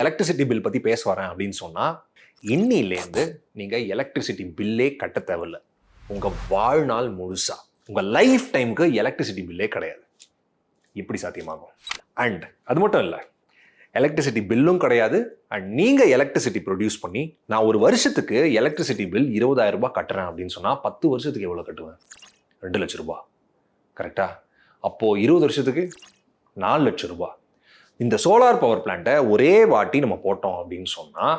Electricity bill பற்றி பேச வரேன் அப்படின்னு சொன்னால் இன்னிலேருந்து நீங்கள் எலக்ட்ரிசிட்டி பில்லே கட்ட தேவையில்ல. உங்கள் வாழ்நாள் முழுசாக உங்கள் லைஃப் டைமுக்கு எலக்ட்ரிசிட்டி பில்லே கிடையாது. இப்படி சாத்தியமாகும். அண்ட் அது மட்டும் இல்லை, எலக்ட்ரிசிட்டி பில்லும் கிடையாது. அண்ட் நீங்கள் எலக்ட்ரிசிட்டி ப்ரொடியூஸ் பண்ணி நான் ஒரு வருஷத்துக்கு எலக்ட்ரிசிட்டி பில் 20,000 ரூபாய் கட்டுறேன் அப்படின்னு சொன்னால் 10 வருஷத்துக்கு எவ்வளோ கட்டுவேன்? 2 லட்சம் ரூபாய். கரெக்டாக? அப்போது 20 வருஷத்துக்கு 4 லட்சம் ரூபாய். இந்த சோலார் பவர் பிளான்ட்டை ஒரே வாட்டி நம்ம போட்டோம் அப்படின்னு சொன்னால்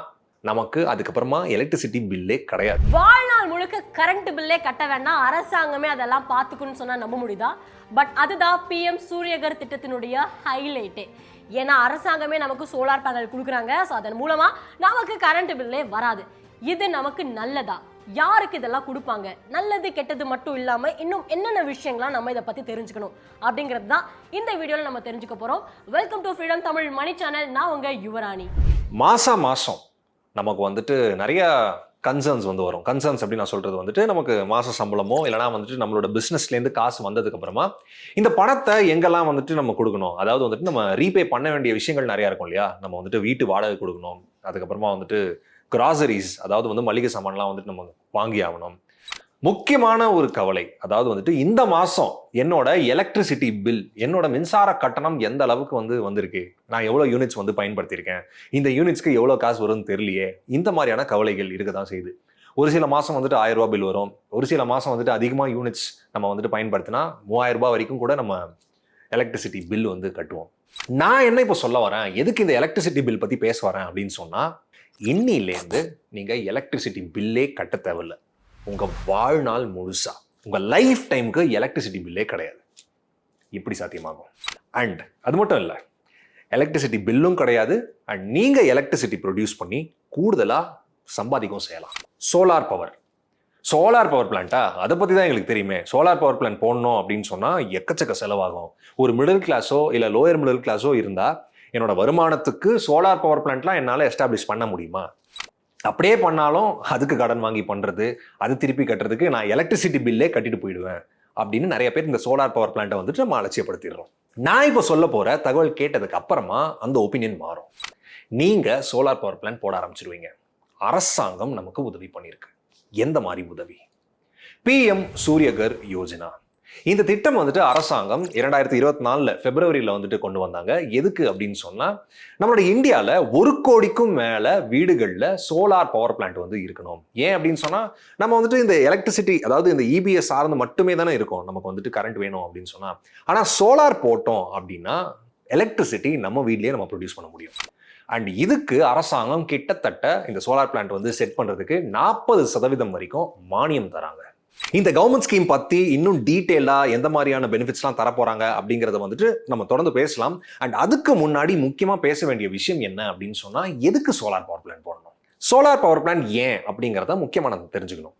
நமக்கு அதுக்கப்புறமா எலக்ட்ரிசிட்டி பில்லே கிடையாது. வாழ்நாள் முழுக்க கரண்ட் பில்லே கட்ட வேண்டாம், அரசாங்கமே அதெல்லாம் பார்த்துக்குன்னு சொன்னால் நம்ப முடியுதா? பட் அதுதான் பிஎம் சூரியகர் திட்டத்தினுடைய ஹைலைட்டே. ஏன்னா அரசாங்கமே நமக்கு சோலார் பேனல் கொடுக்குறாங்க. ஸோ அதன் மூலமாக நமக்கு கரண்ட் பில்லே வராது. இது நமக்கு நல்லதா? யாருக்கு இதெல்லாம் கொடுப்பாங்க? நல்லது கெட்டது மட்டும் இல்லாமல் இன்னும் என்னென்ன விஷயங்கள்லாம் நம்ம இதை பற்றி தெரிஞ்சுக்கணும் அப்படிங்கிறது தான் இந்த வீடியோவில் நம்ம தெரிஞ்சுக்க போகிறோம். Welcome to freedom Tamil Mani channel. நான் உங்கள் யுவராணி. மாதம் நமக்கு வந்துட்டு நிறைய கன்சர்ன்ஸ் வரும். கன்சர்ன்ஸ் அப்படின்னு நான் சொல்கிறது வந்துட்டு நமக்கு மாத சம்பளமோ இல்லைனா வந்துட்டு நம்மளோட பிஸ்னஸ்லேருந்து காசு வந்ததுக்கப்புறமா இந்த பணத்தை எங்கெல்லாம் வந்துட்டு நம்ம கொடுக்கணும். அதாவது வந்துட்டு நம்ம ரீபே பண்ண வேண்டிய விஷயங்கள் நிறையா இருக்கும் இல்லையா? நம்ம வந்துட்டு வீட்டு வாடகை கொடுக்கணும், அதுக்கப்புறமா வந்துட்டு கிராசரிஸ், அதாவது வந்து மளிகை சாமான்லாம் வந்துட்டு நம்ம வாங்கி ஆகணும். முக்கியமான ஒரு கவலை, அதாவது வந்துட்டு இந்த மாதம் என்னோட எலக்ட்ரிசிட்டி பில், என்னோட மின்சார கட்டணம் எந்த அளவுக்கு வந்திருக்கு, நான் எவ்வளோ யூனிட்ஸ் பயன்படுத்தியிருக்கேன், இந்த யூனிட்ஸ்க்கு எவ்வளோ காசு வரும்னு தெரியலையே. இந்த மாதிரியான கவலைகள் இருக்க தான் செய்யுது. ஒரு சில மாதம் வந்துட்டு 1000 ரூபா பில் வரும். ஒரு சில மாதம் வந்துட்டு அதிகமாக யூனிட்ஸ் நம்ம வந்துட்டு பயன்படுத்தினா 3000 ரூபாய் வரைக்கும் கூட நம்ம எலக்ட்ரிசிட்டி பில் கட்டுவோம். நான் என்ன இப்போ சொல்ல வரேன், எதுக்கு இந்த எலக்ட்ரிசிட்டி பில் பற்றி பேச வரேன் அப்படின்னு சொன்னால், இன்னிலேருந்து நீங்கள் எலக்ட்ரிசிட்டி பில்லே கட்ட தேவையில்ல. உங்கள் வாழ்நாள் முழுசாக உங்கள் லைஃப் டைமுக்கு எலக்ட்ரிசிட்டி பில்லே கிடையாது. இப்படி சாத்தியமாகும். அண்ட் அது மட்டும் இல்லை, எலக்ட்ரிசிட்டி பில்லும் கிடையாது. அண்ட் நீங்கள் எலக்ட்ரிசிட்டி ப்ரொடியூஸ் பண்ணி கூடுதலாக சம்பாதிக்கவும் செய்யலாம். சோலார் பவர் பிளான்ட்டா? அதை பற்றி தான் எங்களுக்கு தெரியுமே. சோலார் பவர் பிளான்ட் போடணும் அப்படின்னு சொன்னால் எக்கச்சக்க செலவாகும். ஒரு மிடில் கிளாஸோ இல்லை லோயர் மிடில் கிளாஸோ இருந்தால் என்னோட வருமானத்துக்கு சோலார் பவர் பிளான்ட்லாம் என்னால் எஸ்டாப்ளிஷ் பண்ண முடியுமா? அப்படியே பண்ணாலும் அதுக்கு கடன் வாங்கி பண்ணுறது, அது திருப்பி கட்டுறதுக்கு நான் எலக்ட்ரிசிட்டி பில்லே கட்டிட்டு போயிடுவேன் அப்படின்னு நிறைய பேர் இந்த சோலார் பவர் பிளான்ட்டை வந்துட்டு நம்ம அலட்சியப்படுத்திடுறோம். நான் இப்போ சொல்ல போகிற தகவல் கேட்டதுக்கு அப்புறமா அந்த ஒப்பீனியன் மாறும். நீங்கள் சோலார் பவர் பிளான்ட் போட ஆரம்பிச்சிடுவீங்க. அரசாங்கம் நமக்கு உதவி பண்ணியிருக்கு. எந்த மாதிரி உதவி? பிஎம் சூரியகர் யோஜனா. இந்த திட்டம் வந்துட்டு அரசாங்கம் 2024 பிப்ரவரியில் வந்துட்டு கொண்டு வந்தாங்க. எதுக்கு அப்படின்னு சொன்னால், நம்மளோட இந்தியாவில் 1 கோடிக்கும் மேலே வீடுகளில் சோலார் பவர் பிளான்ட் இருக்கணும். ஏன் அப்படின்னு சொன்னால், நம்ம வந்துட்டு இந்த எலக்ட்ரிசிட்டி, அதாவது இந்த இபிஎஸ் சார்ந்து மட்டுமே தானே இருக்கும். நமக்கு வந்துட்டு கரண்ட் வேணும் அப்படின்னு சொன்னால், ஆனால் சோலார் போட்டோம் அப்படின்னா எலக்ட்ரிசிட்டி நம்ம வீட்லேயே நம்ம ப்ரொடியூஸ் பண்ண முடியும். அண்ட் இதுக்கு அரசாங்கம் கிட்டத்தட்ட இந்த சோலார் பிளான்ட் செட் பண்ணுறதுக்கு 40% வரைக்கும் மானியம் தராங்க. இந்த கவர்மெண்ட் ஸ்கீம் பற்றி இன்னும் டீட்டெயிலாக எந்த மாதிரியான பெனிஃபிட்ஸ்லாம் தரப்போகிறாங்க அப்படிங்கிறத வந்துட்டு நம்ம தொடர்ந்து பேசலாம். அண்ட் அதுக்கு முன்னாடி முக்கியமாக பேச வேண்டிய விஷயம் என்ன அப்படின்னு சொன்னால், எதுக்கு சோலார் பவர் பிளான்ட் போடணும்? சோலார் பவர் பிளான்ட் ஏன் அப்படிங்கிறத முக்கியமாக நம்ம தெரிஞ்சுக்கணும்.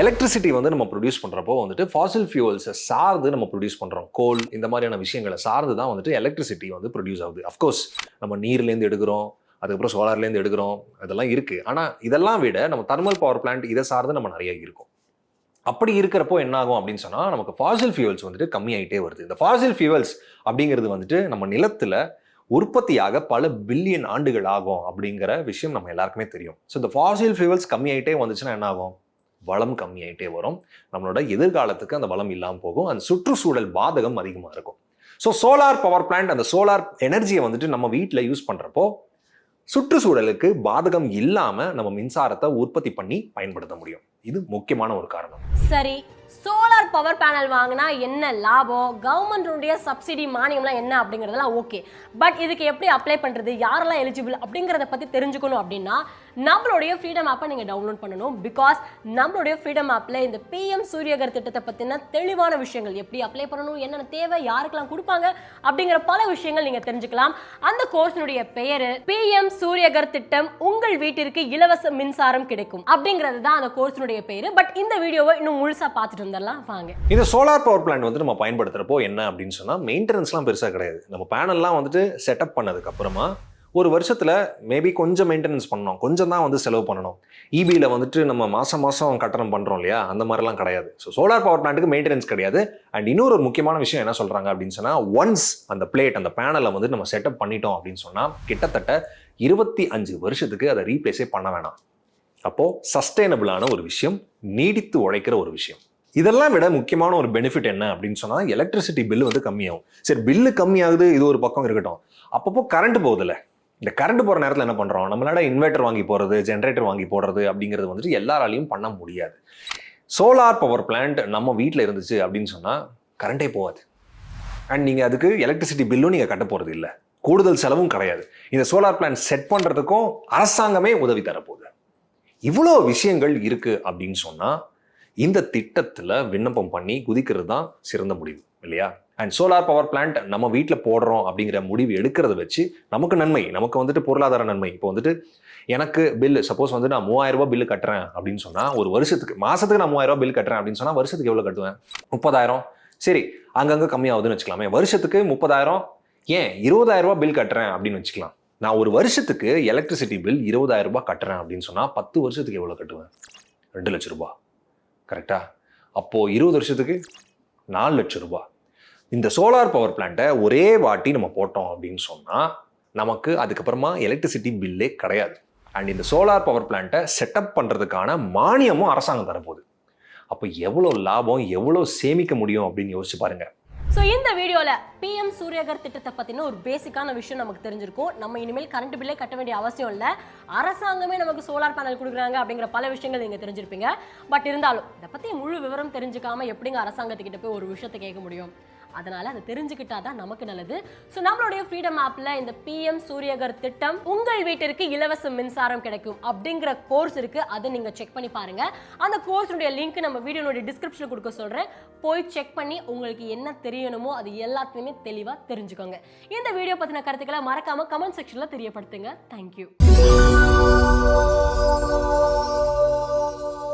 எலக்ட்ரிசிட்டி நம்ம ப்ரொடியூஸ் பண்ணுறப்போ ஃபாசில் ஃபியூவல்ஸை சார்ந்து நம்ம ப்ரொடியூஸ் பண்ணுறோம். கோல், இந்த மாதிரியான விஷயங்களை சார்ந்து தான் எலக்ட்ரிசிட்டி ப்ரொடியூஸ் ஆகுது. அஃப்கோர்ஸ் நம்ம நீர்லேருந்து எடுக்கிறோம், அதுக்கப்புறம் சோலார்லேருந்து எடுக்கிறோம், அதெல்லாம் இருக்குது. ஆனால் இதெல்லாம் விட நம்ம தெர்மல் பவர் பிளான்ட் இதை சார்ந்து நம்ம நிறைய இருக்கும். அப்படி இருக்கிறப்போ என்ன ஆகும் அப்படின்னு சொன்னால், நமக்கு ஃபாசில் ஃபியூவல்ஸ் கம்மியாயிட்டே வருது. இந்த ஃபாசில் ஃபியூவல்ஸ் அப்படிங்கிறது நம்ம நிலத்தில் உற்பத்தியாக பல பில்லியன் ஆண்டுகள் ஆகும் அப்படிங்கிற விஷயம் நம்ம எல்லாருக்குமே தெரியும். ஸோ இந்த ஃபாசில் ஃபியூவல்ஸ் கம்மியாயிட்டே வந்துச்சுன்னா என்ன ஆகும்? வளம் கம்மியாயிட்டே வரும். நம்மளோட எதிர்காலத்துக்கு அந்த வளம் இல்லாமல் போகும். அந்த சுற்றுச்சூழல் பாதகம் அதிகமாக இருக்கும். ஸோ சோலார் பவர் பிளான்ட், அந்த சோலார் எனர்ஜியை நம்ம வீட்டில் யூஸ் பண்ணுறப்போ சுற்றுச்சூழலுக்கு பாதகம் இல்லாமல் நம்ம மின்சாரத்தை உற்பத்தி பண்ணி பயன்படுத்த முடியும். இது முக்கியமான ஒரு காரணம். சரி, சோலார் பவர் பேனல் வாங்கினா என்ன லாபம், கவர்மெண்ட்டுடைய சப்சிடி மானியம்லாம் என்ன அப்படிங்கிறதெல்லாம் ஓகே. பட் இதுக்கு எப்படி அப்ளை பண்ணுறது, யாரெல்லாம் எலிஜிபிள் அப்படிங்கிறத பற்றி தெரிஞ்சுக்கணும் அப்படின்னா நம்மளுடைய ஃப்ரீடம் ஆப்பை நீங்கள் டவுன்லோட் பண்ணணும். பிகாஸ் நம்மளுடைய ஃப்ரீடம் ஆப்பில் இந்த பிஎம் சூரியகர் திட்டத்தை பற்றின தெளிவான விஷயங்கள், எப்படி அப்ளை பண்ணணும், என்னென்ன தேவை, யாருக்கெல்லாம் கொடுப்பாங்க அப்படிங்கிற பல விஷயங்கள் நீங்கள் தெரிஞ்சுக்கலாம். அந்த கோர்ஸினுடைய பெயர் பிஎம் சூரியகர் திட்டம், உங்கள் வீட்டிற்கு இலவச மின்சாரம் கிடைக்கும் அப்படிங்கிறது தான் அந்த கோர்ஸினுடைய பேரு. பட் இந்த வீடியோவை இன்னும் முழுசா பார்த்துட்டு வந்துடலாம் வாங்க. இந்த சோலார் பவர் பிளான்ட் நம்ம பயன்படுத்துறப்போ என்ன அப்படின்னு சொன்னா, மெயின்டெனன்ஸ்லாம் பெருசா கிடையாது. நம்ம பேனல்லாம் செட்டப் பண்ணதுக்கு அப்புறமா ஒரு வருஷத்துல மேபி கொஞ்சம் மெயின்டெனன்ஸ் பண்ணணும், கொஞ்சம் தான் செலவு பண்ணணும். இபியில் நம்ம மாசம் கட்டணம் பண்றோம் இல்லையா, அந்த மாதிரிலாம் கிடையாது. ஸோ சோலார் பவர் பிளான்ட்டுக்கு மெயின்டெனன்ஸ் கிடையாது. அண்ட் இன்னொரு முக்கியமான விஷயம் என்ன சொல்றாங்க அப்படின்னு சொன்னா, ஒன்ஸ் அந்த பிளேட், அந்த பேனலை நம்ம செட்டப் பண்ணிட்டோம் அப்படின்னு சொன்னா கிட்டத்தட்ட 25 வருஷத்துக்கு அதை ரீப்ளேஸே பண்ண வேணாம். அப்போ சஸ்டைனபிளான ஒரு விஷயம், நீடித்து உழைக்கிற ஒரு விஷயம். இதெல்லாம் விட முக்கியமான ஒரு பெனிஃபிட் என்ன அப்படின்னு சொன்னா எலக்ட்ரிசிட்டி பில் வந்து கம்மியாகும். சரி, பில்லு கம்மியாகுது, இது ஒரு பக்கம் இருக்கட்டும். அப்பப்போ கரண்ட் போகுதுல்ல, இந்த கரண்ட் போற நேரத்தில் என்ன பண்றோம், நம்மளால இன்வெர்டர் வாங்கி போறது, ஜென்ரேட்டர் வாங்கி போடுறது அப்படிங்கிறது வந்துட்டு எல்லாராலையும் பண்ண முடியாது. சோலார் பவர் பிளான்ட் நம்ம வீட்டில் இருந்துச்சு அப்படின்னு சொன்னா கரண்டே போகாது. அண்ட் நீங்க அதுக்கு எலக்ட்ரிசிட்டி பில்லும் நீங்க கட்ட போறது இல்லை, கூடுதல் செலவும் கிடையாது. இந்த சோலார் பிளான்ட் செட் பண்றதுக்கும் அரசாங்கமே உதவி தரப்போகுது. இவ்வளோ விஷயங்கள் இருக்கு அப்படின்னு சொன்னா இந்த திட்டத்துல விண்ணப்பம் பண்ணி குதிக்கிறது தான் சிறந்த முடிவு இல்லையா? அண்ட் சோலார் பவர் பிளான்ட் நம்ம வீட்டில் போடுறோம் அப்படிங்கிற முடிவு எடுக்கிறத வச்சு நமக்கு நன்மை, நமக்கு வந்துட்டு பொருளாதார நன்மை. இப்போ வந்துட்டு எனக்கு பில்லு சப்போஸ் வந்து நான் 3000 ரூபாய் பில்லு கட்டுறேன் அப்படின்னு சொன்னா ஒரு வருஷத்துக்கு, மாசத்துக்கு நான் 3000 ரூபாய் பில் கட்டுறேன் அப்படின்னு சொன்னா வருஷத்துக்கு எவ்வளவு கட்டுவேன்? 30,000. சரி, அங்கங்க கம்மியாகுதுன்னு வச்சுக்கலாமே, வருஷத்துக்கு 30,000, ஏன் 20,000 ரூபாய் பில் கட்டுறேன் அப்படின்னு வச்சுக்கலாம். நான் ஒரு வருஷத்துக்கு எலக்ட்ரிசிட்டி பில் 20,000 ரூபாய் கட்டுறேன் அப்படின்னு சொன்னா 10 வருஷத்துக்கு எவ்வளவு கட்டுவேன்? 2 லட்சம் ரூபாய். கரெக்டா? அப்போ 20 வருஷத்துக்கு 4 லட்சம் ரூபாய். இந்த சோலார் பவர் பிளான்ட்டை ஒரே வாட்டி நம்ம போட்டோம் அப்படின்னு சொன்னா நமக்கு அதுக்கப்புறமா எலக்ட்ரிசிட்டி பில்லே கிடையாது. அண்ட் இந்த சோலார் பவர் பிளான்ட்டை செட்டப் பண்றதுக்கான மானியமும் அரசாங்கம் தரப்போகுது. அப்போ எவ்வளோ லாபம், எவ்வளோ சேமிக்க முடியும் அப்படின்னு யோசிச்சு பாருங்க. ஸோ இந்த வீடியோவில் PM சூரியகர் திட்டத்தை பற்றின ஒரு பேசிக்கான விஷயம் நமக்கு தெரிஞ்சிருக்கும். நம்ம இனிமேல் கரண்ட் பில்லே கட்ட வேண்டிய அவசியம் இல்லை, அரசாங்கமே நமக்கு சோலார் பேனல் கொடுக்குறாங்க அப்படிங்கிற பல விஷயங்கள் நீங்கள் தெரிஞ்சிருப்பீங்க. பட் இருந்தாலும் இதை பற்றி முழு விவரம் தெரிஞ்சுக்காம எப்படிங்க அரசாங்கத்துக்கிட்ட போய் ஒரு விஷயத்தை கேட்க முடியும்? அதனால அதை தெரிஞ்சுக்கிட்டா தான் நமக்கு நல்லது. ஸோ நம்மளுடைய ஃப்ரீடம் ஆப்ல இந்த PM சூரியகர் திட்டம் உங்கள் வீட்டிற்கு இலவச மின்சாரம் கிடைக்கும் அப்படிங்கிற கோர்ஸ் இருக்கு, அதை நீங்க செக் பண்ணி பாருங்க. அந்த கோர்ஸுடைய லிங்க் நம்ம வீடியோனுடைய டிஸ்கிரிப்ஷன்ல கொடுக்க சொல்றேன், போய் செக் பண்ணி உங்களுக்கு என்ன தெரியணுமோ அது எல்லாத்தையுமே தெளிவா தெரிஞ்சுக்கோங்க. இந்த வீடியோ பத்தின கருத்துக்களை மறக்காம கமெண்ட் செக்ஷன்ல தெரியப்படுத்துங்க. தேங்க்யூ.